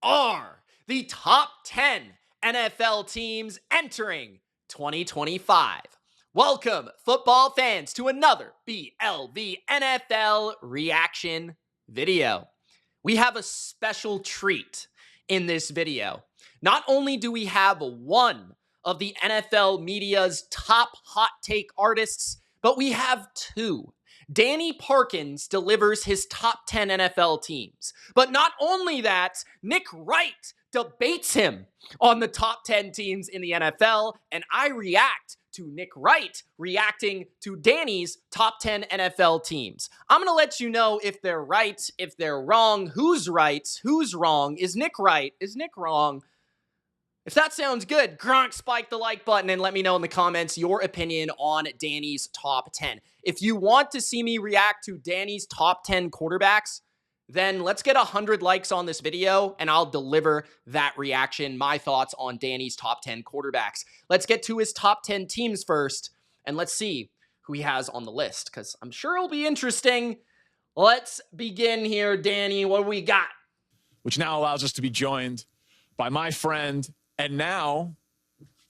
are the top 10 NFL teams entering 2025. Welcome, football fans, to another BLV NFL reaction video. We have a special treat in this video. Not only do we have one of the NFL media's top hot take artists, but we have two. Danny Parkins delivers his top 10 NFL teams. But not only that, Nick Wright debates him on the top 10 teams in the NFL, and I react to Nick Wright reacting to Danny's top 10 NFL teams. I'm going to let you know if they're right, if they're wrong, who's right, who's wrong. Is Nick right? Is Nick wrong? If that sounds good, spike the like button and let me know in the comments your opinion on Danny's top 10. If you want to see me react to Danny's top 10 quarterbacks, then let's get 100 likes on this video and I'll deliver that reaction, my thoughts on Danny's top 10 quarterbacks. Let's get to his top 10 teams first and let's see who he has on the list because I'm sure it'll be interesting. Let's begin here, Danny. What do we got? Which now allows us to be joined by my friend and now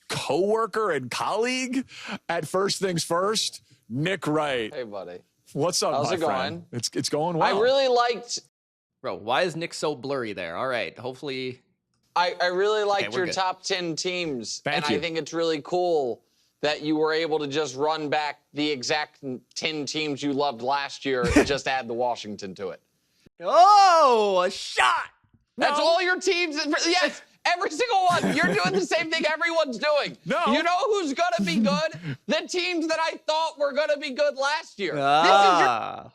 co-worker and colleague at First Things First, Nick Wright. Hey, buddy. What's up, How's my it friend? going? It's going well. I really liked... Bro, why is Nick so blurry there? All right, hopefully... I really liked Okay, your good. top 10 teams. Thank you. I think it's really cool that you were able to just run back the exact 10 teams you loved last year and just add the Washington to it. Oh, a shot! That's No. all your teams. Yes, every single one. You're doing the same thing everyone's doing. No. You know who's going to be good? The teams that I thought were going to be good last year. I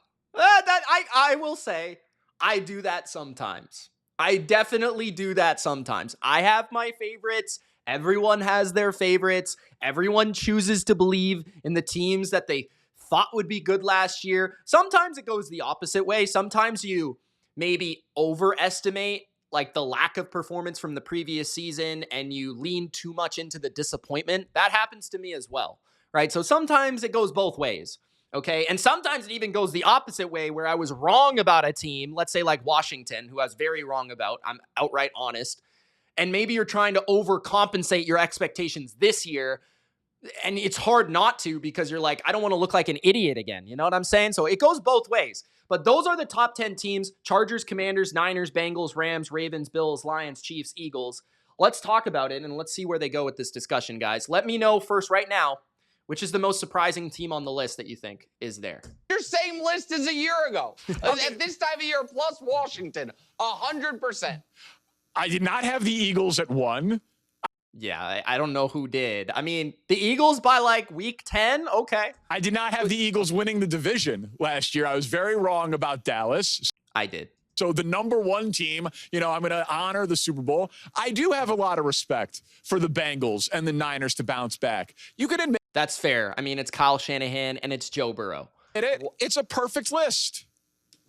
will say, I do that sometimes. I definitely do that sometimes. I have my favorites. Everyone has their favorites. Everyone chooses to believe in the teams that they thought would be good last year. Sometimes it goes the opposite way. Sometimes you maybe overestimate like the lack of performance from the previous season and you lean too much into the disappointment. That happens to me as well, right? So sometimes it goes both ways, okay? And sometimes it even goes the opposite way where I was wrong about a team, let's say like Washington, who I was very wrong about. I'm outright honest. And maybe you're trying to overcompensate your expectations this year. And it's hard not to because you're like, I don't want to look like an idiot again. You know what I'm saying? So it goes both ways. But those are the top 10 teams: Chargers, Commanders, Niners, Bengals, Rams, Ravens, Bills, Lions, Chiefs, Eagles. Let's talk about it and let's see where they go with this discussion, guys. Let me know first right now, which is the most surprising team on the list that you think is there? Your same list as a year ago. At this time of year, plus Washington, 100%. I did not have the Eagles at 1. Yeah, I don't know who did. I mean, the Eagles by like week 10? Okay. I did not have the Eagles winning the division last year. I was very wrong about Dallas. I did. So the number 1 team, you know, I'm going to honor the Super Bowl. I do have a lot of respect for the Bengals and the Niners to bounce back. You can admit That's fair. I mean, it's Kyle Shanahan and it's Joe Burrow. it. It's a perfect list.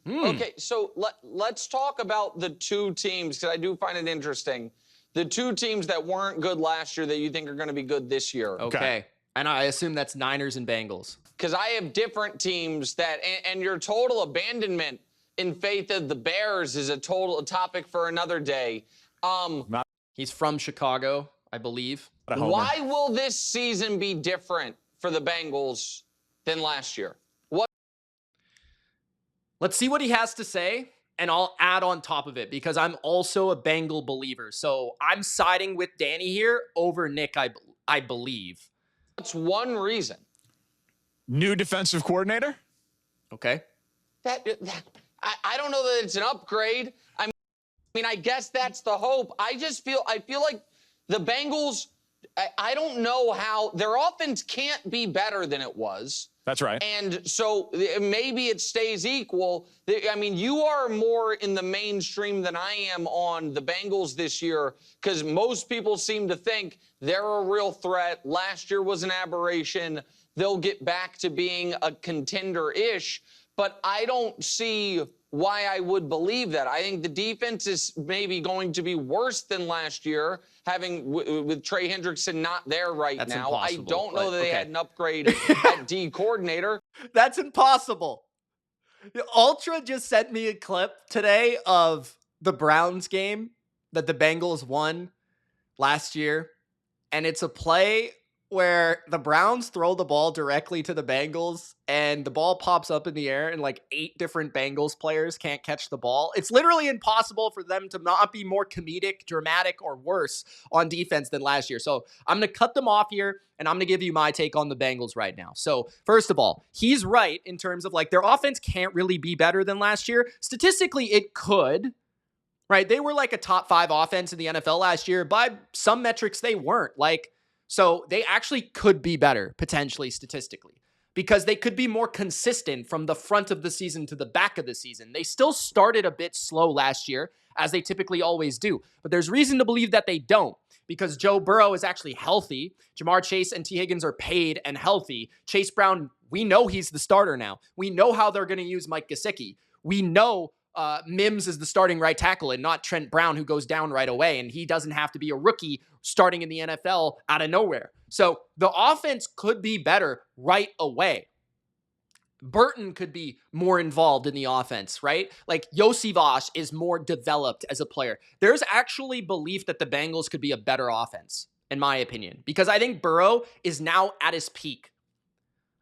Okay, so let's talk about the two teams, because I do find it interesting. The two teams that weren't good last year that you think are going to be good this year. Okay. And I assume that's Niners and Bengals. Because I have different teams that, and your total abandonment in faith of the Bears is a topic for another day. He's from Chicago, I believe. Why will this season be different for the Bengals than last year? Let's see what he has to say, and I'll add on top of it because I'm also a Bengal believer. So I'm siding with Danny here over Nick, I believe. That's one reason. New defensive coordinator? Okay. I don't know that it's an upgrade. I mean, I guess that's the hope. I feel like the Bengals, I don't know how their offense can't be better than it was. That's right. And so maybe it stays equal. I mean, you are more in the mainstream than I am on the Bengals this year because most people seem to think they're a real threat. Last year was an aberration. They'll get back to being a contender-ish. But I don't see why I would believe that. I think the defense is maybe going to be worse than last year, having with Trey Hendrickson not there right That's now. impossible, I don't know that they okay. had an upgrade at D coordinator. That's impossible. Ultra just sent me a clip today of the Browns game that the Bengals won last year, and it's a play where the Browns throw the ball directly to the Bengals and the ball pops up in the air and like 8 different Bengals players can't catch the ball. It's literally impossible for them to not be more comedic, dramatic, or worse on defense than last year. So I'm going to cut them off here and I'm going to give you my take on the Bengals right now. So first of all, he's right in terms of like their offense can't really be better than last year. Statistically, it could. Right? They were like a top 5 offense in the NFL last year. By some metrics, they weren't. So they actually could be better, potentially, statistically, because they could be more consistent from the front of the season to the back of the season. They still started a bit slow last year, as they typically always do. But there's reason to believe that they don't, because Joe Burrow is actually healthy. Jamar Chase and T. Higgins are paid and healthy. Chase Brown, we know he's the starter now. We know how they're going to use Mike Gesicki. We know Mims is the starting right tackle and not Trent Brown, who goes down right away, and he doesn't have to be a rookie starting in the NFL out of nowhere. So the offense could be better right away. Burton could be more involved in the offense, right? Like Yossi Vosh is more developed as a player. There's actually belief that the Bengals could be a better offense, in my opinion, because I think Burrow is now at his peak.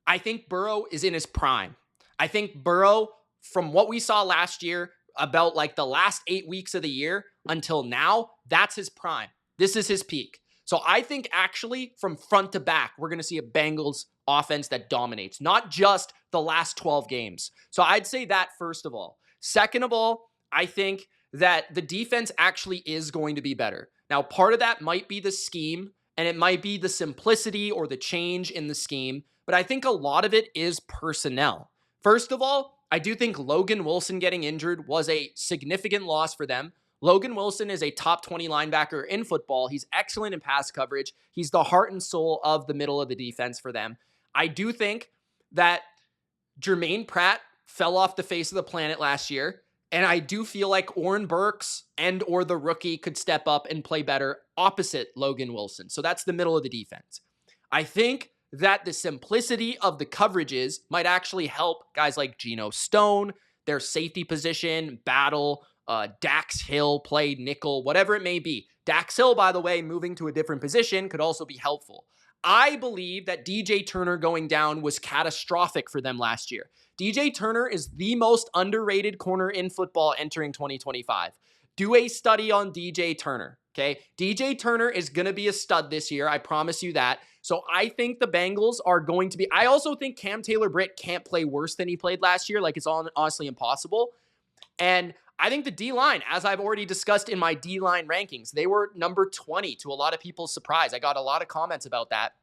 I think Burrow is in his prime. I think Burrow, from what we saw last year, about like the last 8 weeks of the year until now, that's his prime. This is his peak. So I think actually from front to back, we're going to see a Bengals offense that dominates, not just the last 12 games. So I'd say that first of all. Second of all, I think that the defense actually is going to be better. Now, part of that might be the scheme, and it might be the simplicity or the change in the scheme, but I think a lot of it is personnel. First of all, I do think Logan Wilson getting injured was a significant loss for them. Logan Wilson is a top 20 linebacker in football. He's excellent in pass coverage. He's the heart and soul of the middle of the defense for them. I do think that Jermaine Pratt fell off the face of the planet last year, and I do feel like Oren Burks and or the rookie could step up and play better opposite Logan Wilson. So that's the middle of the defense. I think that the simplicity of the coverages might actually help guys like Geno Stone, their safety position, battle, Dax Hill play nickel, whatever it may be. Dax Hill, by the way, moving to a different position could also be helpful. I believe that DJ Turner going down was catastrophic for them last year. DJ Turner is the most underrated corner in football entering 2025. Do a study on DJ Turner, okay? DJ Turner is going to be a stud this year. I promise you that. So I think the Bengals are going to be... I also think Cam Taylor-Britt can't play worse than he played last year. Like, it's honestly impossible. And I think the D-line, as I've already discussed in my D-line rankings, they were number 20 to a lot of people's surprise. I got a lot of comments about that.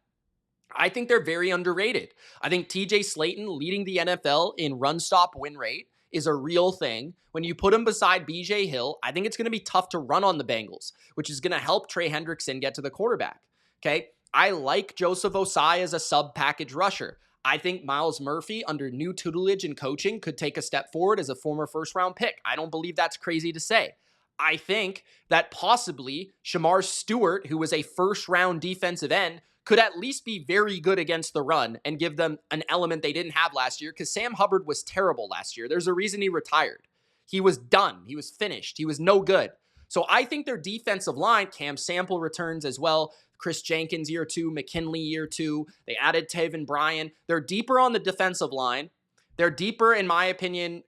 I think they're very underrated. I think TJ Slayton leading the NFL in run-stop win rate is a real thing. When you put him beside BJ Hill, I think it's going to be tough to run on the Bengals, which is going to help Trey Hendrickson get to the quarterback. Okay? I like Joseph Osai as a sub-package rusher. I think Myles Murphy, under new tutelage and coaching, could take a step forward as a former first-round pick. I don't believe that's crazy to say. I think that possibly Shamar Stewart, who was a first-round defensive end, could at least be very good against the run and give them an element they didn't have last year, because Sam Hubbard was terrible last year. There's a reason he retired. He was done. He was finished. He was no good. So I think their defensive line, Cam Sample returns as well, Chris Jenkins year 2, McKinley year 2. They added Taven Bryan. They're deeper on the defensive line. They're deeper, in my opinion,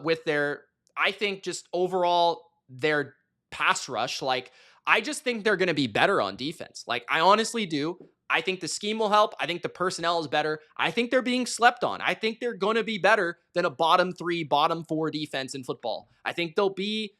with their, I think just overall, their pass rush. Like, I just think they're going to be better on defense. Like, I honestly do. I think the scheme will help. I think the personnel is better. I think they're being slept on. I think they're going to be better than a bottom 3, bottom 4 defense in football. I think they'll be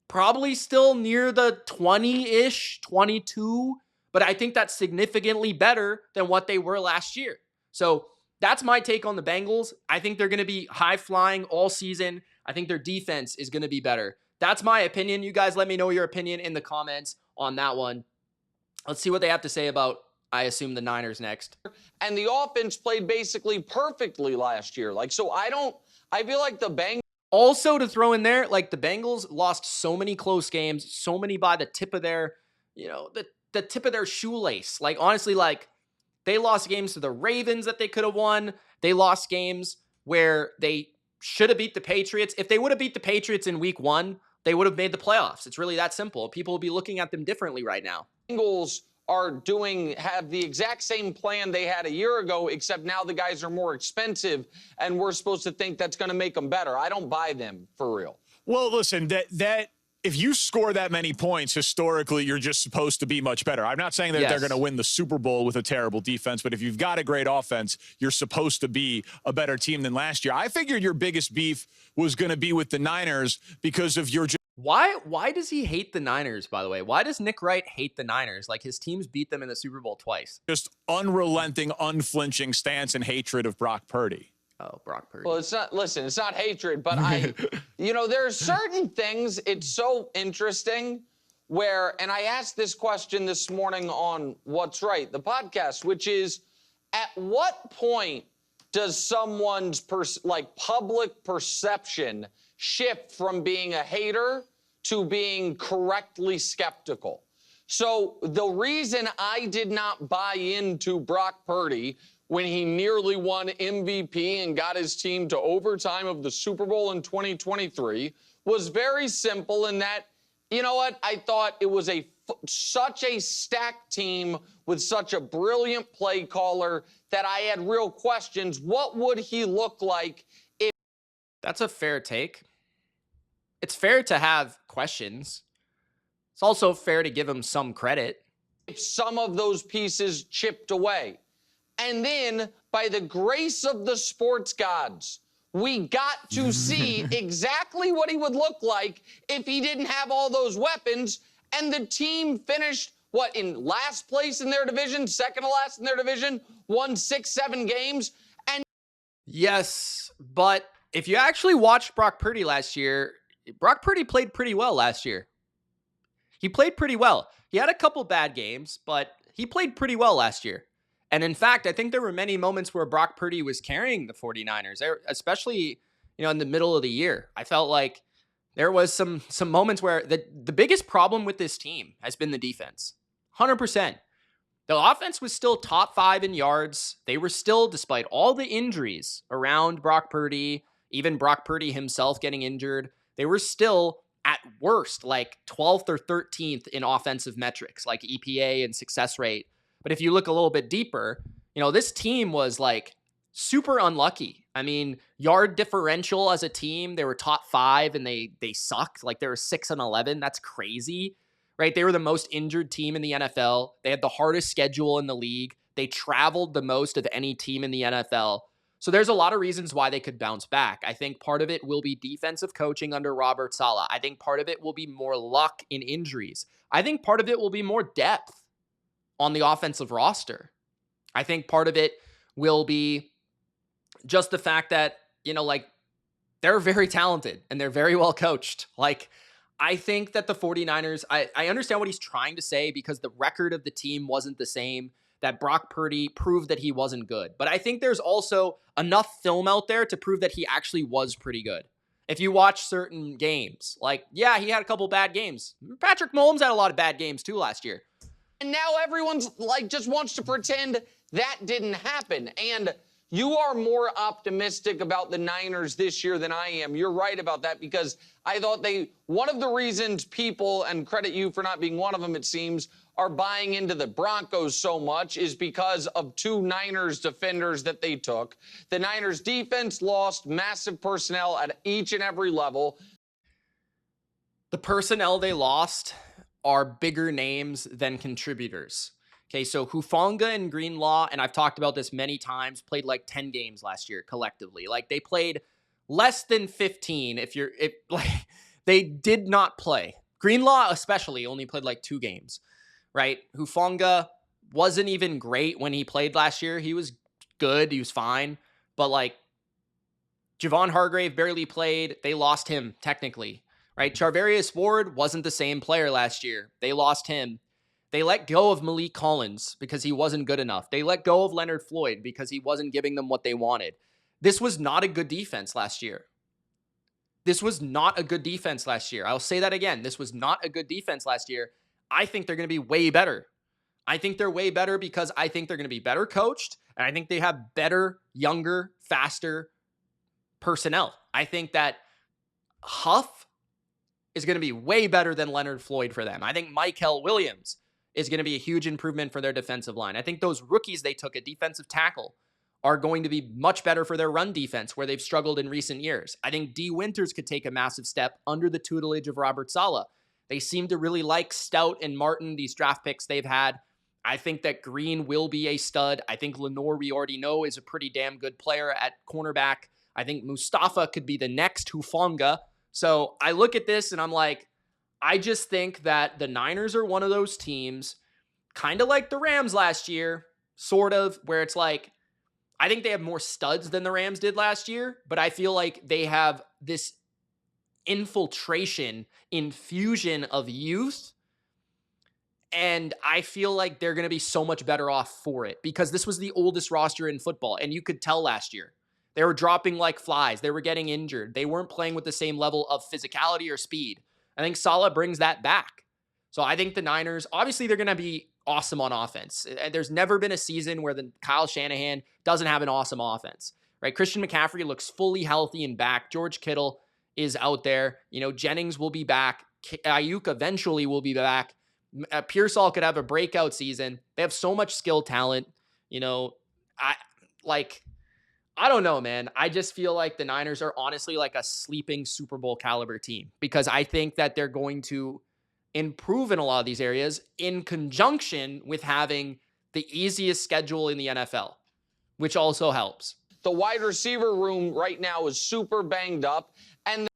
probably still near the 20-ish, 22, but I think that's significantly better than what they were last year. So that's my take on the Bengals. I think they're going to be high-flying all season. I think their defense is going to be better. That's my opinion. You guys let me know your opinion in the comments on that one. Let's see what they have to say about, I assume, the Niners next. And the offense played basically perfectly last year. I feel like the Bengals. Also, to throw in there, like, the Bengals lost so many close games, so many by the tip of their, the tip of their shoelace. Like, honestly, like, they lost games to the Ravens that they could have won. They lost games where they should have beat the Patriots. If they would have beat the Patriots in week 1, they would have made the playoffs. It's really that simple. People will be looking at them differently right now. Bengals have the exact same plan they had a year ago, except now the guys are more expensive, and we're supposed to think that's going to make them better. I don't buy them for real. Well, listen, that if you score that many points, historically, you're just supposed to be much better. I'm not saying that they're going to win the Super Bowl with a terrible defense, but if you've got a great offense, you're supposed to be a better team than last year. I figured your biggest beef was going to be with the Niners because of your... Why does he hate the Niners, by the way? Why does Nick Wright hate the Niners? Like, his teams beat them in the Super Bowl twice. Just unrelenting, unflinching stance and hatred of Brock Purdy. Oh, Brock Purdy. Well, it's not hatred, but there are certain things, it's so interesting and I asked this question this morning on What's Right, the podcast, which is, at what point does someone's public perception shift from being a hater to being correctly skeptical? So the reason I did not buy into Brock Purdy when he nearly won MVP and got his team to overtime of the Super Bowl in 2023 was very simple in that, you know what, I thought it was such a stacked team with such a brilliant play caller that I had real questions. What would he look like if... That's a fair take. It's fair to have questions. It's also fair to give him some credit. If some of those pieces chipped away. And then, by the grace of the sports gods, we got to see exactly what he would look like if he didn't have all those weapons. And the team finished, in last place in their division, second to last in their division, won 6-7 games. And yes, but if you actually watched Brock Purdy last year, Brock Purdy played pretty well last year. He played pretty well. He had a couple bad games, but he played pretty well last year. And in fact, I think there were many moments where Brock Purdy was carrying the 49ers, especially, in the middle of the year. I felt like there was some moments where the biggest problem with this team has been the defense. 100%. The offense was still top 5 in yards. They were still, despite all the injuries around Brock Purdy, even Brock Purdy himself getting injured, they were still at worst like 12th or 13th in offensive metrics like EPA and success rate. But if you look a little bit deeper, this team was like super unlucky. I mean, yard differential as a team, they were top 5 and they sucked. Like, they were 6-11. That's crazy, right? They were the most injured team in the NFL. They had the hardest schedule in the league. They traveled the most of any team in the NFL. So there's a lot of reasons why they could bounce back. I think part of it will be defensive coaching under Robert Saleh. I think part of it will be more luck in injuries. I think part of it will be more depth on the offensive roster. I think part of it will be just the fact that, they're very talented and they're very well coached. I think that the 49ers, I understand what he's trying to say because the record of the team wasn't the same, that Brock Purdy proved that he wasn't good. But I think there's also enough film out there to prove that he actually was pretty good. If you watch certain games, he had a couple bad games. Patrick Mahomes had a lot of bad games too last year. And now everyone's just wants to pretend that didn't happen. And you are more optimistic about the Niners this year than I am. You're right about that because I thought one of the reasons people, and credit you for not being one of them, it seems, are buying into the Broncos so much is because of 2 Niners defenders that they took. The Niners defense lost massive personnel at each and every level. The personnel they lost are bigger names than contributors. Okay, so Hufanga and Greenlaw, and I've talked about this many times, played 10 games last year collectively. They played less than 15 they did not play. Greenlaw especially only played 2 games, right? Hufanga wasn't even great when he played last year. He was good, he was fine, but Javon Hargrave barely played. They lost him technically, right? Charvarius Ward wasn't the same player last year. They lost him. They let go of Malik Collins because he wasn't good enough. They let go of Leonard Floyd because he wasn't giving them what they wanted. This was not a good defense last year. This was not a good defense last year. I'll say that again. This was not a good defense last year. I think they're going to be way better. I think they're way better because I think they're going to be better coached, and I think they have better, younger, faster personnel. I think that Huff is going to be way better than Leonard Floyd for them. I think Michael Williams is going to be a huge improvement for their defensive line. I think those rookies they took at defensive tackle are going to be much better for their run defense, where they've struggled in recent years. I think D. Winters could take a massive step under the tutelage of Robert Saleh. They seem to really like Stout and Martin, these draft picks they've had. I think that Green will be a stud. I think Lenore, we already know, is a pretty damn good player at cornerback. I think Mustafa could be the next Hufanga. So I look at this and I'm like, I just think that the Niners are one of those teams, kind of like the Rams last year, sort of, where it's like, I think they have more studs than the Rams did last year, but I feel like they have this infusion of youth. And I feel like they're going to be so much better off for it, because this was the oldest roster in football. And you could tell last year they were dropping like flies. They were getting injured. They weren't playing with the same level of physicality or speed. I think Saleh brings that back. So I think the Niners, obviously they're going to be awesome on offense. There's never been a season where the Kyle Shanahan doesn't have an awesome offense, right? Christian McCaffrey looks fully healthy and back. George Kittle is out there. Jennings will be back. Ayuk eventually will be back. Pearsall could have a breakout season. They have so much skill talent. I don't know, man. I just feel like the Niners are honestly like a sleeping Super Bowl caliber team, because I think that they're going to improve in a lot of these areas in conjunction with having the easiest schedule in the NFL, which also helps. The wide receiver room right now is super banged up, and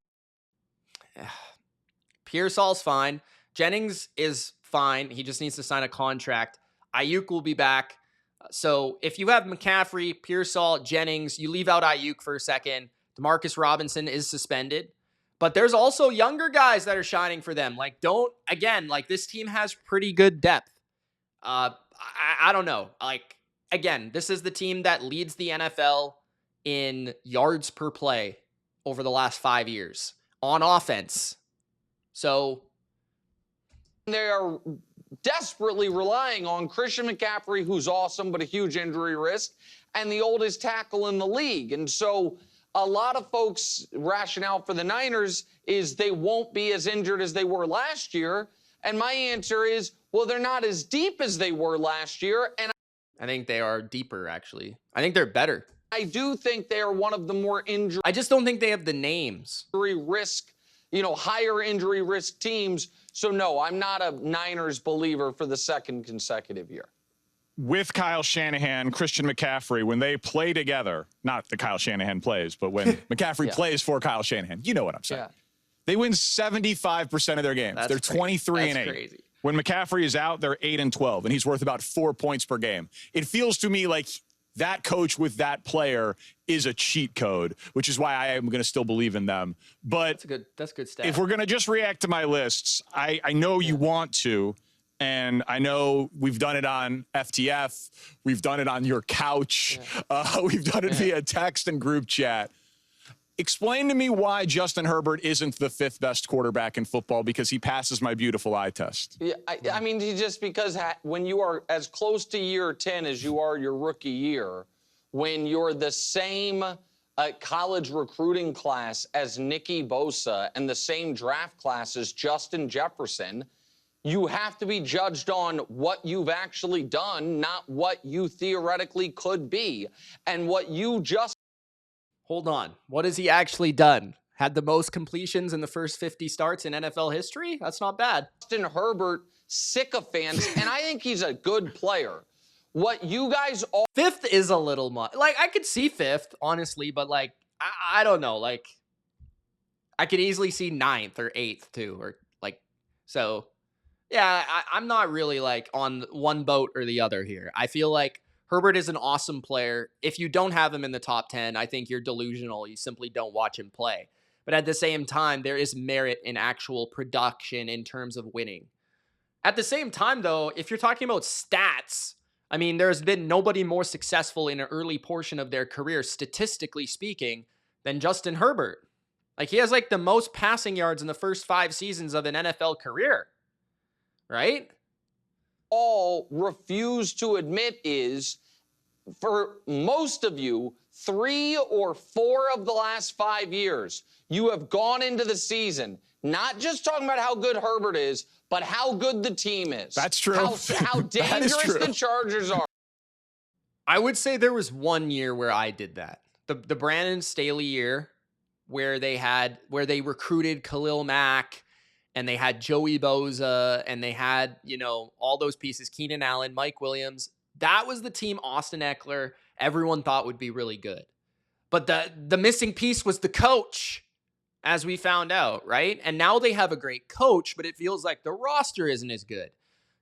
Pearsall's fine. Jennings is fine. He just needs to sign a contract. Ayuk will be back. So if you have McCaffrey, Pearsall, Jennings, you leave out Ayuk for a second. Demarcus Robinson is suspended. But there's also younger guys that are shining for them. This team has pretty good depth. I don't know. This is the team that leads the NFL in yards per play over the last 5 years on offense. So they are desperately relying on Christian McCaffrey, who's awesome, but a huge injury risk, and the oldest tackle in the league. And so a lot of folks' rationale for the Niners is they won't be as injured as they were last year. And my answer is, well, they're not as deep as they were last year. And I think they are deeper, actually. I think they're better. I do think they are one of the more injury. I just don't think they have the names. Risk, higher injury risk teams. So no, I'm not a Niners believer for the second consecutive year. With Kyle Shanahan, Christian McCaffrey, when they play together, not that Kyle Shanahan plays, but when McCaffrey plays for Kyle Shanahan, you know what I'm saying. Yeah. They win 75% of their games. They're 23-8. Crazy. When McCaffrey is out, they're 8-12, and he's worth about 4 points per game. It feels to me like that coach with that player is a cheat code, which is why I am going to still believe in them. But that's good stat. If we're going to just react to my lists, I know you want to. And I know we've done it on FTF. We've done it on your couch. Yeah. We've done it via text and group chat. Explain to me why Justin Herbert isn't the 5th best quarterback in football, because he passes my beautiful eye test. Yeah, I mean, just because when you are as close to year 10 as you are your rookie year, when you're the same college recruiting class as Nicky Bosa and the same draft class as Justin Jefferson, you have to be judged on what you've actually done, not what you theoretically could be. And what you just... Hold on. What has he actually done? Had the most completions in the first 50 starts in NFL history? That's not bad. Justin Herbert, sycophants, and I think he's a good player. What you guys all... 5th is a little much. I could see 5th, honestly, but, I don't know. I could easily see 9th or 8th, too. So... Yeah, I'm not really on one boat or the other here. I feel like Herbert is an awesome player. If you don't have him in the top 10, I think you're delusional. You simply don't watch him play. But at the same time, there is merit in actual production in terms of winning. At the same time, though, if you're talking about stats, I mean, there's been nobody more successful in an early portion of their career, statistically speaking, than Justin Herbert. He has the most passing yards in the first 5 seasons of an NFL career. Right? All refuse to admit is, for most of you, 3 or 4 of the last 5 years, you have gone into the season Not just talking about how good Herbert is, but how good the team is. That's true. How dangerous the Chargers are. I would say there was one year where I did that. The Brandon Staley year where they recruited Khalil Mack and they had Joey Bosa and they had, all those pieces, Keenan Allen, Mike Williams. That was the team Austin Eckler everyone thought would be really good. But the missing piece was the coach, as we found out, right? And now they have a great coach, but it feels like the roster isn't as good.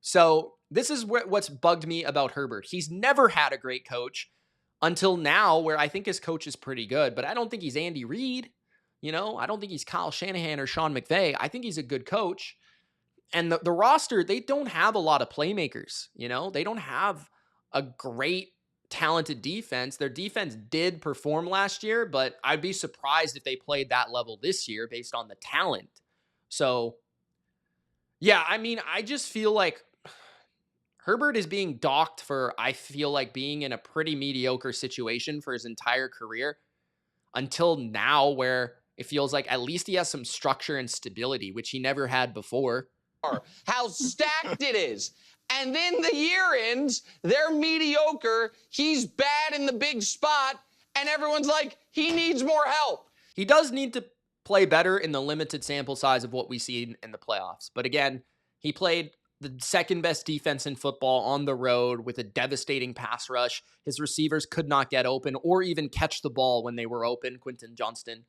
So this is what's bugged me about Herbert. He's never had a great coach until now, where I think his coach is pretty good, but I don't think he's Andy Reid. I don't think he's Kyle Shanahan or Sean McVay. I think he's a good coach. And the roster, they don't have a lot of playmakers. They don't have a great talented defense. Their defense did perform last year, but I'd be surprised if they played that level this year based on the talent. So, yeah, I just feel like Herbert is being docked for, I feel like, being in a pretty mediocre situation for his entire career until now, where it feels like at least he has some structure and stability, which he never had before. How stacked it is. And then the year ends, they're mediocre, he's bad in the big spot, and everyone's like, he needs more help. He does need to play better in the limited sample size of what we see in the playoffs. But again, he played the second best defense in football on the road with a devastating pass rush. His receivers could not get open or even catch the ball when they were open, Quentin Johnston.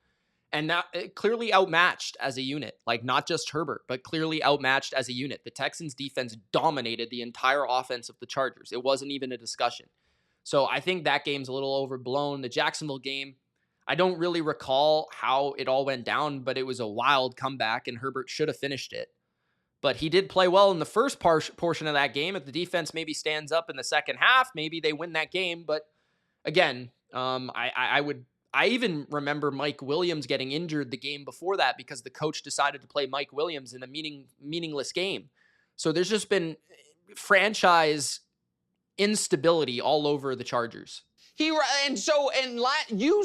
And now clearly outmatched as a unit, like not just Herbert, but clearly outmatched as a unit. The Texans defense dominated the entire offense of the Chargers. It wasn't even a discussion. So I think that game's a little overblown. The Jacksonville game, I don't really recall how it all went down, but it was a wild comeback and Herbert should have finished it. But he did play well in the first portion of that game. If the defense maybe stands up in the second half, maybe they win that game. But again, I even remember Mike Williams getting injured the game before that because the coach decided to play Mike Williams in a meaningless game. So there's just been franchise instability all over the Chargers. You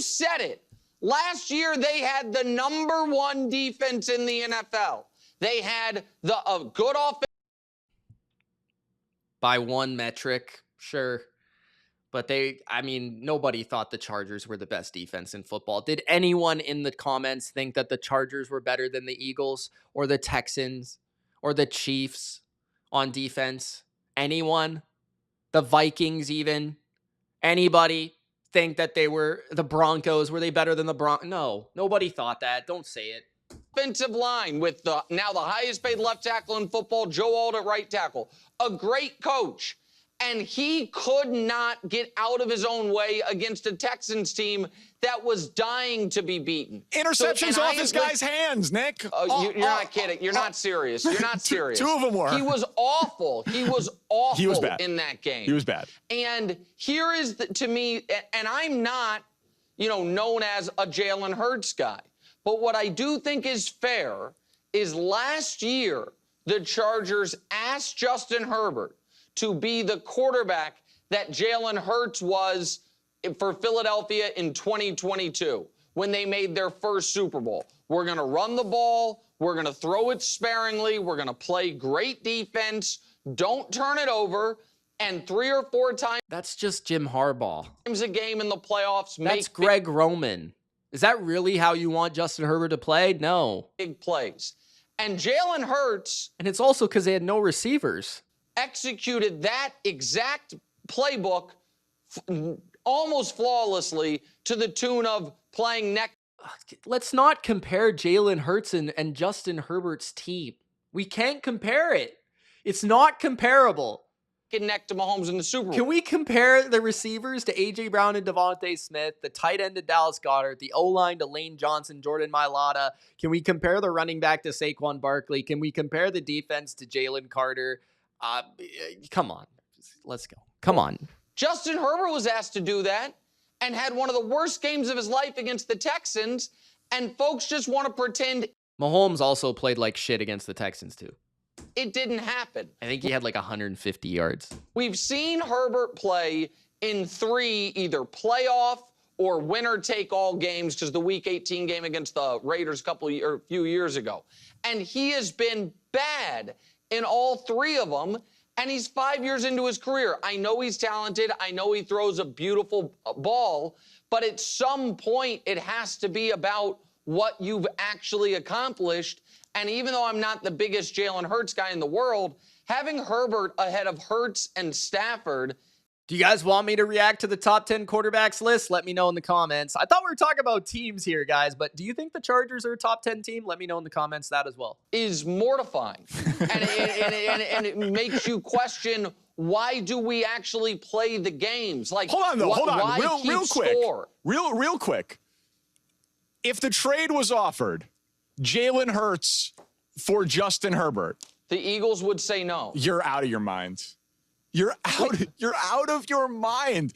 said it. Last year, they had the #1 defense in the NFL. They had a good offense. By one metric, sure. But nobody thought the Chargers were the best defense in football. Did anyone in the comments think that the Chargers were better than the Eagles or the Texans or the Chiefs on defense? Anyone? The Vikings even? Anybody think that they were the Broncos? Were they better than the Broncos? No, nobody thought that. Don't say it. Offensive line with now the highest paid left tackle in football, Joe Alt at right tackle. A great coach. And he could not get out of his own way against a Texans team that was dying to be beaten. Interceptions off this guy's hands, Nick. You're not kidding. You're not serious. You're not serious. Two of them were. He was awful. He was awful he was bad. In that game. He was bad. And here is, to me, and I'm not, known as a Jalen Hurts guy. But what I do think is fair is last year, the Chargers asked Justin Herbert to be the quarterback that Jalen Hurts was for Philadelphia in 2022 when they made their first Super Bowl. We're going to run the ball. We're going to throw it sparingly. We're going to play great defense. Don't turn it over. And 3 or 4 times. That's just Jim Harbaugh. A game in the playoffs. That's Greg Roman. Is that really how you want Justin Herbert to play? No. Big plays. And Jalen Hurts. And it's also because they had no receivers. Executed that exact playbook almost flawlessly to the tune of playing neck. Let's not compare Jalen Hurts and Justin Herbert's team. We can't compare it. It's not comparable. Neck to Mahomes in the Super Bowl. Can we compare the receivers to A.J. Brown and Devontae Smith, the tight end to Dallas Goedert, the O-line to Lane Johnson, Jordan Mailata? Can we compare the running back to Saquon Barkley? Can we compare the defense to Jalen Carter? Come on. Let's go. Come on. Justin Herbert was asked to do that and had one of the worst games of his life against the Texans, and folks just want to pretend. Mahomes also played like shit against the Texans, too. It didn't happen. I think he had like 150 yards. We've seen Herbert play in 3 either playoff or winner take all games, because the Week 18 game against the Raiders a few years ago. And he has been bad in all 3 of them, and he's 5 years into his career. I know he's talented. I know he throws a beautiful ball, but at some point it has to be about what you've actually accomplished. And even though I'm not the biggest Jalen Hurts guy in the world, having Herbert ahead of Hurts and Stafford. Do you guys want me to react to the top 10 quarterbacks list? Let me know in the comments. I thought we were talking about teams here, guys, but do you think the Chargers are a top 10 team? Let me know in the comments that as well. Is mortifying. and it makes you question, why do we actually play the games? Like, hold on, though. Hold on. Why Real quick. Score? Real quick. If the trade was offered, Jalen Hurts for Justin Herbert, the Eagles would say no. You're out of your mind. You're out of your mind.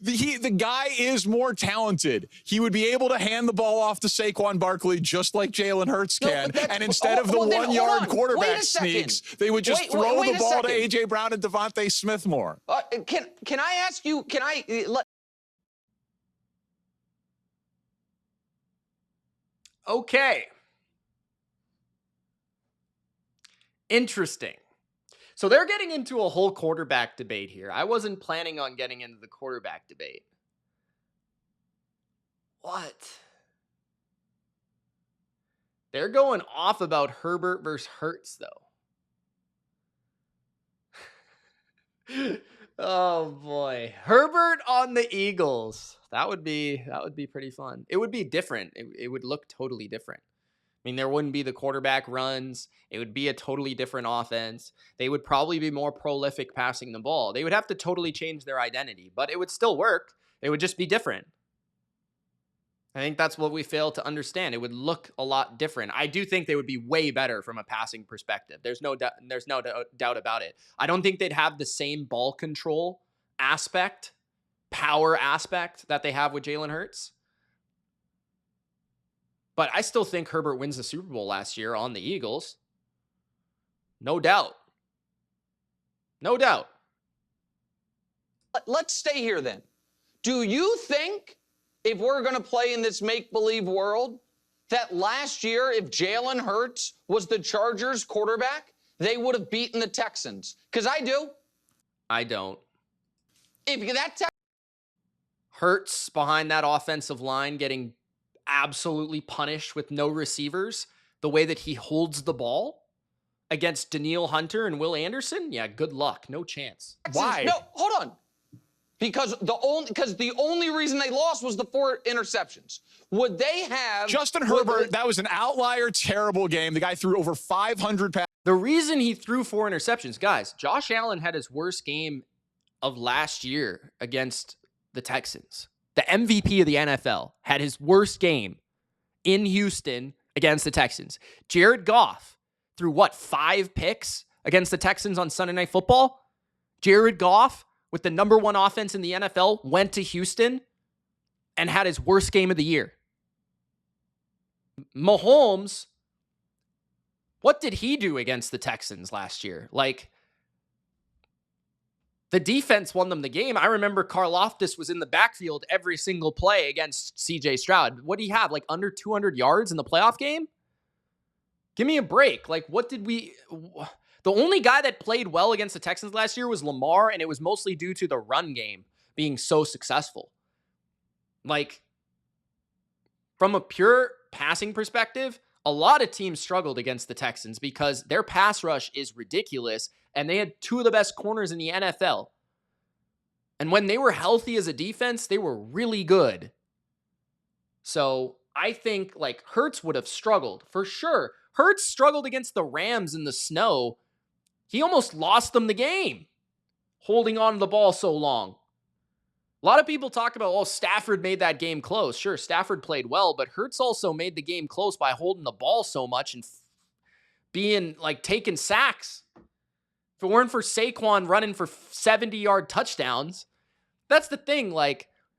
The guy is more talented. He would be able to hand the ball off to Saquon Barkley just like Jalen Hurts can. And instead of the 1 yard quarterback sneaks, they would just throw the ball to A.J. Brown and Devontae Smith more. Can I ask you, Okay. Interesting. So they're getting into a whole quarterback debate here. I wasn't planning on getting into the quarterback debate. What? They're going off about Herbert versus Hurts, though. Oh boy. Herbert on the Eagles. That would be pretty fun. It would be different. It would look totally different. I mean, there wouldn't be the quarterback runs. It would be a totally different offense. They would probably be more prolific passing the ball. They would have to totally change their identity, but it would still work. It would just be different. I think that's what we fail to understand. It would look a lot different. I do think they would be way better from a passing perspective. There's no doubt about it. I don't think they'd have the same ball control aspect, power aspect that they have with Jalen Hurts. But I still think Herbert wins the Super Bowl last year on the Eagles. No doubt. No doubt. Let's stay here then. Do you think, if we're going to play in this make-believe world, that last year, if Jalen Hurts was the Chargers quarterback, they would have beaten the Texans? Because I do. I don't. If that Hurts behind that offensive line getting absolutely punished with no receivers, the way that he holds the ball against Danielle Hunter and Will Anderson, yeah, good luck. No chance. Why? No, hold on. Because the only reason they lost was the 4 interceptions. Would they have Justin Herbert? That was an outlier, terrible game. The guy threw over 500 passes. The reason he threw 4 interceptions, guys, Josh Allen had his worst game of last year against the Texans. The MVP of the NFL had his worst game in Houston against the Texans. Jared Goff threw 5 picks against the Texans on Sunday Night Football? Jared Goff, with the number 1 offense in the NFL, went to Houston and had his worst game of the year. Mahomes, what did he do against the Texans last year? The defense won them the game. I remember Karlaftis was in the backfield every single play against CJ Stroud. What do you have? Under 200 yards in the playoff game? Give me a break. The only guy that played well against the Texans last year was Lamar, and it was mostly due to the run game being so successful. From a pure passing perspective, a lot of teams struggled against the Texans because their pass rush is ridiculous, and they had 2 of the best corners in the NFL. And when they were healthy as a defense, they were really good. So I think Hurts would have struggled for sure. Hurts struggled against the Rams in the snow. He almost lost them the game, holding on to the ball so long. A lot of people talk about, Stafford made that game close. Sure, Stafford played well, but Hurts also made the game close by holding the ball so much and being taking sacks. If it weren't for Saquon running for 70-yard touchdowns, that's the thing.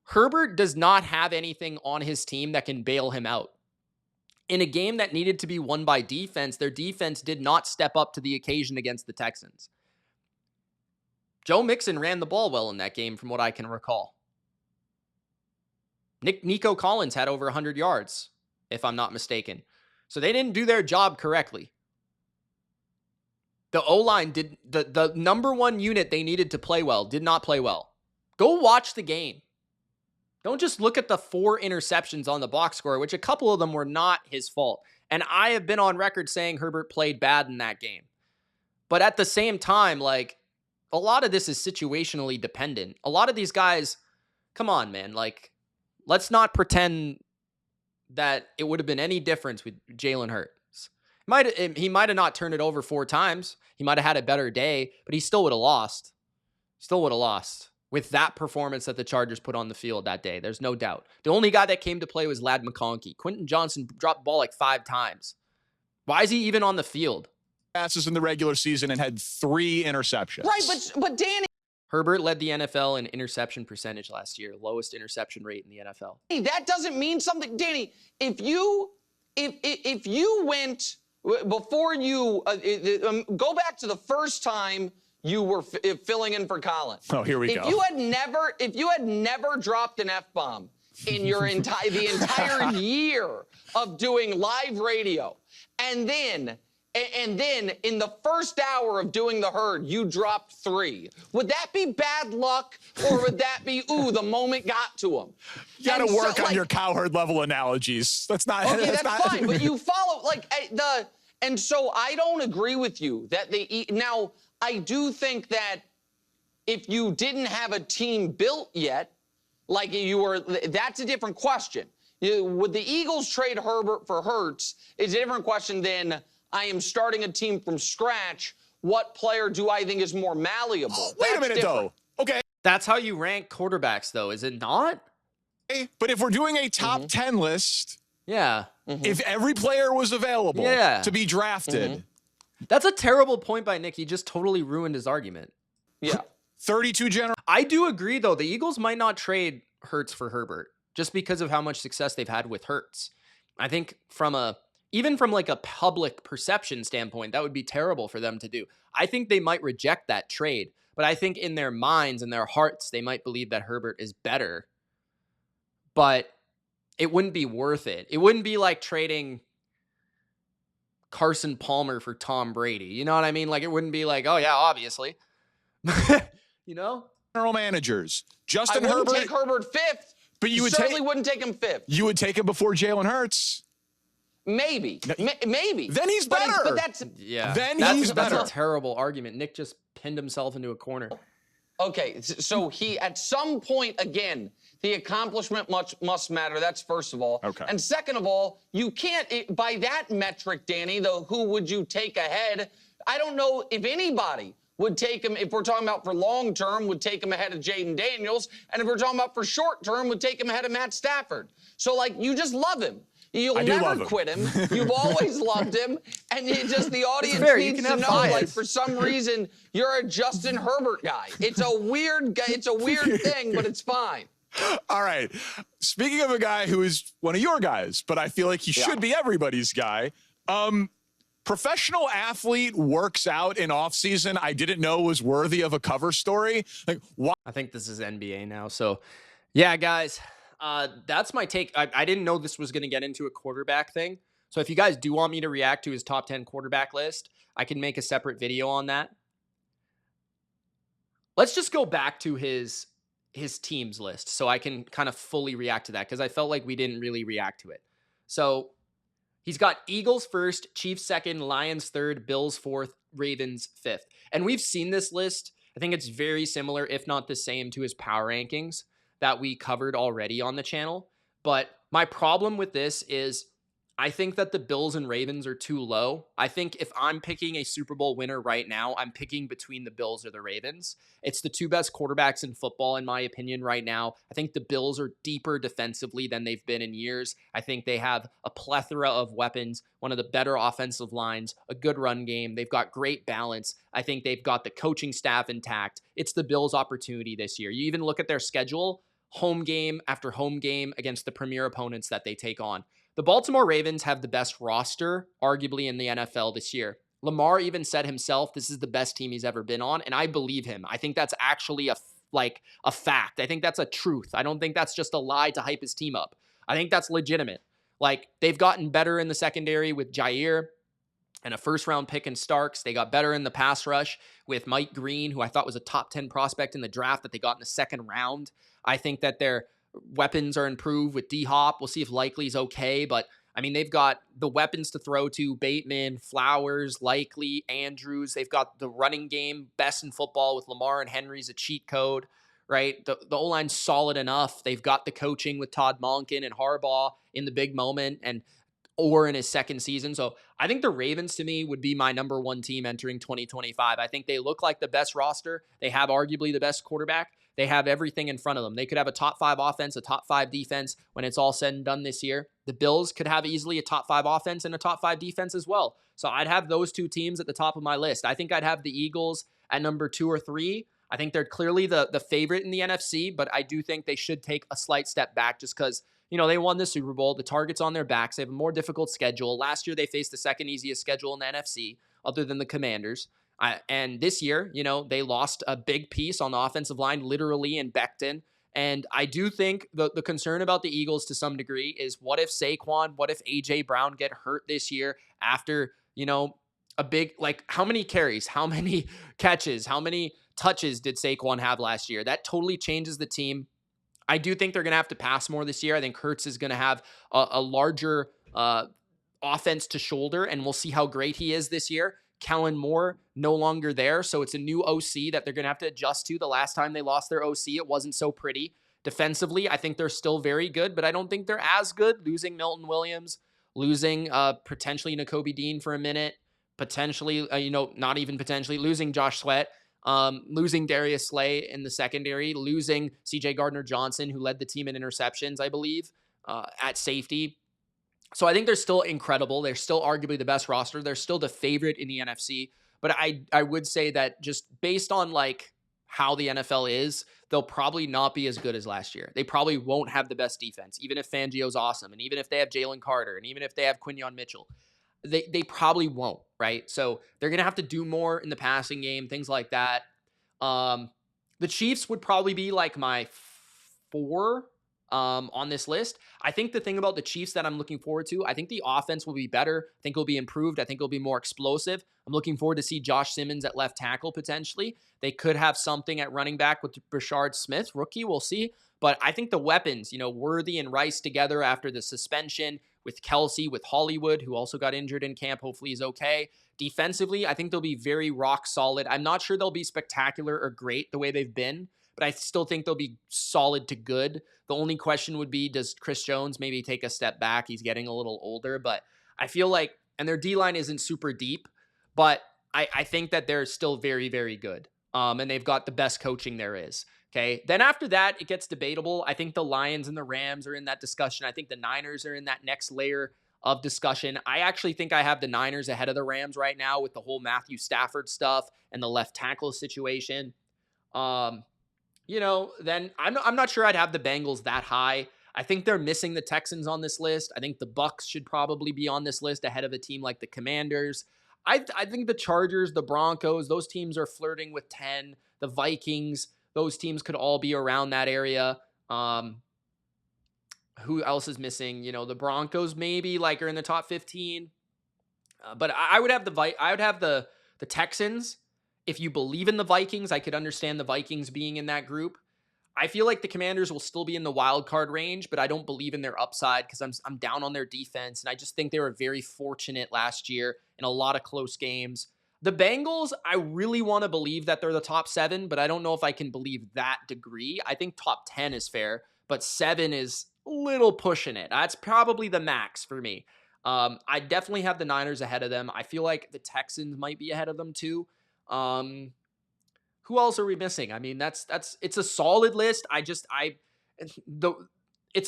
Herbert does not have anything on his team that can bail him out. In a game that needed to be won by defense, their defense did not step up to the occasion against the Texans. Joe Mixon ran the ball well in that game from what I can recall. Nico Collins had over 100 yards, if I'm not mistaken. So they didn't do their job correctly. The O-line did, the number one unit they needed to play well did not play well. Go watch the game. Don't just look at the 4 interceptions on the box score, which a couple of them were not his fault. And I have been on record saying Herbert played bad in that game. But at the same time, like, a lot of this is situationally dependent. A lot of these guys, come on, man. Like, let's not pretend that it would have been any difference with Jalen Hurts. He might have not turned it over 4 times. He might have had a better day, but he still would have lost. Still would have lost with that performance that the Chargers put on the field that day. There's no doubt. The only guy that came to play was Ladd McConkey. Quentin Johnson dropped the ball like 5 times. Why is he even on the field? Passes in the regular season and had 3 interceptions. Right, but Danny, Herbert led the NFL in interception percentage last year, lowest interception rate in the NFL. that doesn't mean something. Danny, if you went before you go back to the first time you were filling in for Colin. Oh, here we go. If you had never dropped an F-bomb in your entire year of doing live radio, and then in the first hour of doing the herd, you dropped 3. Would that be bad luck, or would that be, ooh, the moment got to him? You got to work on your cowherd level analogies. That's not. Okay, that's fine, but you follow and so I don't agree with you that now I do think that if you didn't have a team built yet, like you were, that's a different question. Would the Eagles trade Herbert for Hurts? Is a different question than I am starting a team from scratch. What player do I think is more malleable? Oh, wait a minute, though. Okay. That's how you rank quarterbacks, though, is it not? But if we're doing a top 10 list, yeah. If every player was available to be drafted. That's a terrible point by Nick. He just totally ruined his argument. Yeah. 32 general. I do agree, though. The Eagles might not trade Hurts for Herbert just because of how much success they've had with Hurts. I think even from like a public perception standpoint, that would be terrible for them to do. I think they might reject that trade, but I think in their minds and their hearts, they might believe that Herbert is better, but it wouldn't be worth it. It wouldn't be like trading Carson Palmer for Tom Brady. You know what I mean? Like, it wouldn't be like, oh yeah, obviously, you know, general managers, I wouldn't take Herbert 5th, but you certainly wouldn't take him 5th. You would take him before Jalen Hurts. Maybe. Then he's better. But that's he's better. That's a terrible argument. Nick just pinned himself into a corner. Okay, so he, at some point, again, the accomplishment must matter. That's first of all. Okay. And second of all, you can't, by that metric, Danny, though, who would you take ahead? I don't know if anybody would take him, if we're talking about for long term, would take him ahead of Jaden Daniels. And if we're talking about for short term, would take him ahead of Matt Stafford. So, like, you just love him. You'll never quit him. You've always loved him. And the audience needs to know, like, for some reason, you're a Justin Herbert guy. It's a weird thing, but it's fine. All right. Speaking of a guy who is one of your guys, but I feel like he should be everybody's guy. Professional athlete works out in off season. I didn't know was worthy of a cover story. Like, why? I think this is NBA now. So, yeah, guys. That's my take. I didn't know this was going to get into a quarterback thing. So if you guys do want me to react to his top 10 quarterback list, I can make a separate video on that. Let's just go back to his team's list so I can kind of fully react to that, because I felt like we didn't really react to it. So he's got Eagles first, Chiefs second, Lions third, Bills fourth, Ravens fifth. And we've seen this list. I think it's very similar, if not the same, to his power rankings that we covered already on the channel. But my problem with this is I think that the Bills and Ravens are too low. I think if I'm picking a Super Bowl winner right now, I'm picking between the Bills or the Ravens. It's the 2 best quarterbacks in football, in my opinion, right now. I think the Bills are deeper defensively than they've been in years. I think they have a plethora of weapons, one of the better offensive lines, a good run game. They've got great balance. I think they've got the coaching staff intact. It's the Bills' opportunity this year. You even look at their schedule, home game after home game against the premier opponents that they take on. The Baltimore Ravens have the best roster, arguably, in the NFL this year. Lamar even said himself, this is the best team he's ever been on, and I believe him. I think that's actually a like a fact. I think that's a truth. I don't think that's just a lie to hype his team up. I think that's legitimate. Like, they've gotten better in the secondary with Jair and a first-round pick in Starks. They got better in the pass rush with Mike Green, who I thought was a top 10 prospect in the draft that they got in the second round. I think that their weapons are improved with D-Hop. We'll see if Likely's okay, but I mean, they've got the weapons to throw to: Bateman, Flowers, Likely, Andrews. They've got the running game, best in football, with Lamar and Henry's a cheat code, right? The O-line's solid enough. They've got the coaching with Todd Monken and Harbaugh in the big moment, and or in his second season. So I think the Ravens, to me, would be my number one team entering 2025. I think they look like the best roster. They have arguably the best quarterback. They have everything in front of them. They could have a top 5 offense, a top 5 defense when it's all said and done this year. The Bills could have easily a top 5 offense and a top 5 defense as well. So I'd have those two teams at the top of my list. I think I'd have the Eagles at number 2 or 3. I think they're clearly the favorite in the NFC, but I do think they should take a slight step back just because, you know, they won the Super Bowl. The target's on their backs. They have a more difficult schedule. Last year, they faced the second easiest schedule in the NFC, other than the Commanders. And this year, you know, they lost a big piece on the offensive line, literally, in Becton. And I do think the concern about the Eagles to some degree is, what if Saquon, what if A.J. Brown get hurt this year after, you know, a big, like, how many carries, how many catches, how many touches did Saquon have last year? That totally changes the team. I do think they're going to have to pass more this year. I think Hurts is going to have a larger offense to shoulder, and we'll see how great he is this year. Kellen Moore no longer there, so it's a new OC that they're going to have to adjust to. The last time they lost their OC, it wasn't so pretty. Defensively, I think they're still very good, but I don't think they're as good. Losing Milton Williams, losing potentially Nakobe Dean for a minute, potentially, not even potentially, losing Josh Sweat, losing Darius Slay in the secondary, losing CJ Gardner-Johnson, who led the team in interceptions, I believe, at safety. So I think they're still incredible. They're still arguably the best roster. They're still the favorite in the NFC. But I would say that just based on like how the NFL is, they'll probably not be as good as last year. They probably won't have the best defense, even if Fangio's awesome, and even if they have Jalen Carter, and even if they have Quinyon Mitchell. They probably won't, right? So they're going to have to do more in the passing game, things like that. The Chiefs would probably be like my 4 on this list. I think the thing about the Chiefs that I'm looking forward to, I think the offense will be better. I think it'll be improved. I think it'll be more explosive. I'm looking forward to see Josh Simmons at left tackle potentially. They could have something at running back with Brashard Smith, rookie. We'll see. But I think the weapons, Worthy and Rice together after the suspension, with Kelsey, with Hollywood, who also got injured in camp. Hopefully he's okay. Defensively, I think they'll be very rock solid. I'm not sure they'll be spectacular or great the way they've been, but I still think they'll be solid to good. The only question would be, does Chris Jones maybe take a step back? He's getting a little older, but I feel like, and their D-line isn't super deep, but I think that they're still very, very good. And they've got the best coaching there is. Okay. Then after that, it gets debatable. I think the Lions and the Rams are in that discussion. I think the Niners are in that next layer of discussion. I actually think I have the Niners ahead of the Rams right now with the whole Matthew Stafford stuff and the left tackle situation. Then I'm not sure I'd have the Bengals that high. I think they're missing the Texans on this list. I think the Bucks should probably be on this list ahead of a team like the Commanders. I think the Chargers, the Broncos, those teams are flirting with 10. The Vikings, those teams could all be around that area. Who else is missing? The Broncos maybe are in the top 15. But I would have the Texans. If you believe in the Vikings, I could understand the Vikings being in that group. I feel like the Commanders will still be in the wild card range, but I don't believe in their upside because I'm down on their defense, and I just think they were very fortunate last year in a lot of close games. The Bengals, I really want to believe that they're the top 7, but I don't know if I can believe that degree. I think top 10 is fair, but 7 is a little pushing it. That's probably the max for me. I definitely have the Niners ahead of them. I feel like the Texans might be ahead of them too. Who else are we missing? I mean, it's a solid list. It's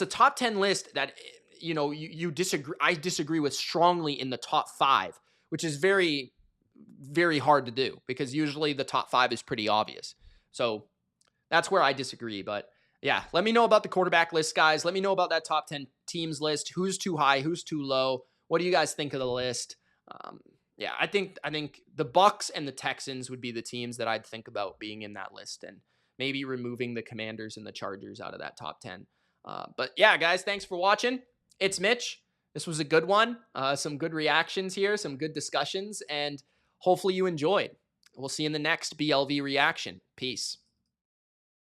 a top 10 list that, you disagree. I disagree with strongly in the top 5, which is very, very hard to do because usually the top 5 is pretty obvious. So that's where I disagree. But yeah, let me know about the quarterback list, guys. Let me know about that top 10 teams list. Who's too high? Who's too low? What do you guys think of the list? Yeah, I think the Bucks and the Texans would be the teams that I'd think about being in that list. And maybe removing the Commanders and the Chargers out of that top 10. But yeah, guys, thanks for watching. It's Mitch. This was a good one. Some good reactions here, some good discussions, and hopefully you enjoyed. We'll see you in the next BLV reaction. Peace.